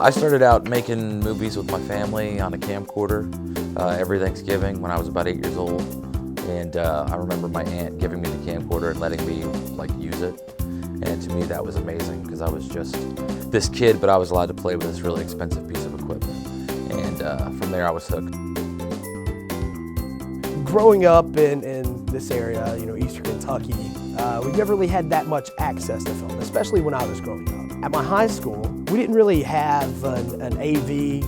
I started out making movies with my family on a camcorder every Thanksgiving when I was about 8 years old. And I remember my aunt giving me the camcorder and letting me use it. And to me that was amazing because I was just this kid, but I was allowed to play with this really expensive piece of equipment. And from there I was hooked. Growing up in this area, Eastern Kentucky, we never really had that much access to film, especially when I was growing up. At my high school, we didn't really have an AV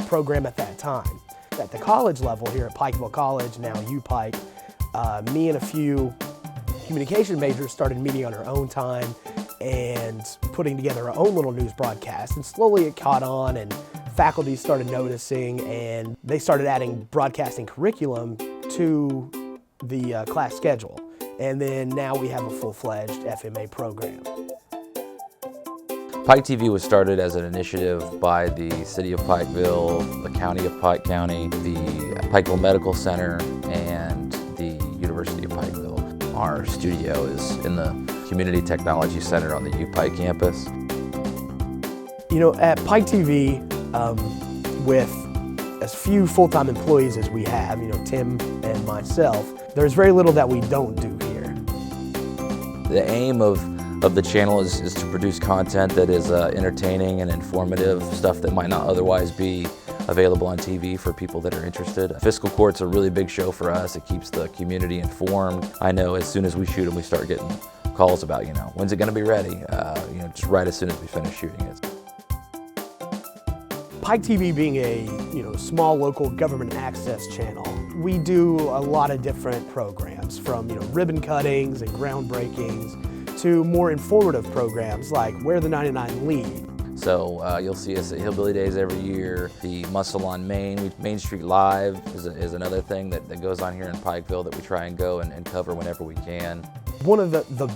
program at that time. At the college level here at Pikeville College, now Pike, me and a few communication majors started meeting on our own time and putting together our own little news broadcast, and slowly it caught on and faculty started noticing and they started adding broadcasting curriculum to the class schedule. And then now we have a full-fledged FMA program. Pike TV was started as an initiative by the City of Pikeville, the County of Pike County, the Pikeville Medical Center, and the University of Pikeville. Our studio is in the Community Technology Center on the UPike campus. At Pike TV, with as few full-time employees as we have, Tim and myself, there's very little that we don't do here. The aim of the channel is to produce content that is entertaining and informative, stuff that might not otherwise be available on TV for people that are interested. Fiscal Court's a really big show for us. It keeps the community informed. I know as soon as we shoot them, we start getting calls about, when's it going to be ready? Just right as soon as we finish shooting it. Pike TV being a small local government access channel, we do a lot of different programs from ribbon cuttings and groundbreakings to more informative programs like Where the 99 Lead. So you'll see us at Hillbilly Days every year. The Muscle on Main Street Live is another thing that goes on here in Pikeville that we try and go and cover whenever we can. One of the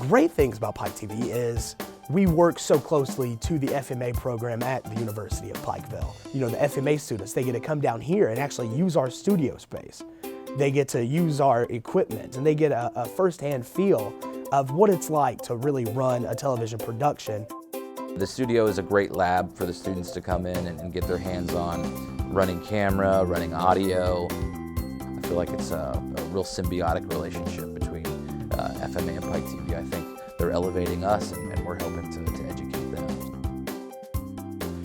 great things about Pike TV is we work so closely to the FMA program at the University of Pikeville. The FMA students, they get to come down here and actually use our studio space. They get to use our equipment and they get a firsthand feel of what it's like to really run a television production. The studio is a great lab for the students to come in and get their hands on running camera, running audio. I feel like it's a real symbiotic relationship between FMA and Pike TV. I think they're elevating us and we're helping to educate them.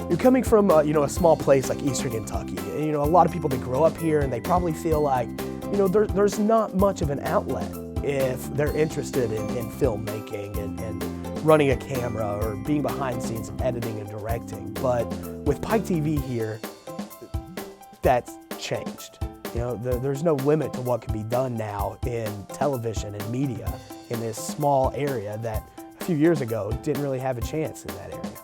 You're coming from a small place like Eastern Kentucky. And, a lot of people that grow up here and they probably feel like there's not much of an outlet if they're interested in filmmaking and running a camera or being behind the scenes and editing and directing. But with Pike TV here, that's changed. There's no limit to what can be done now in television and media in this small area that a few years ago didn't really have a chance in that area.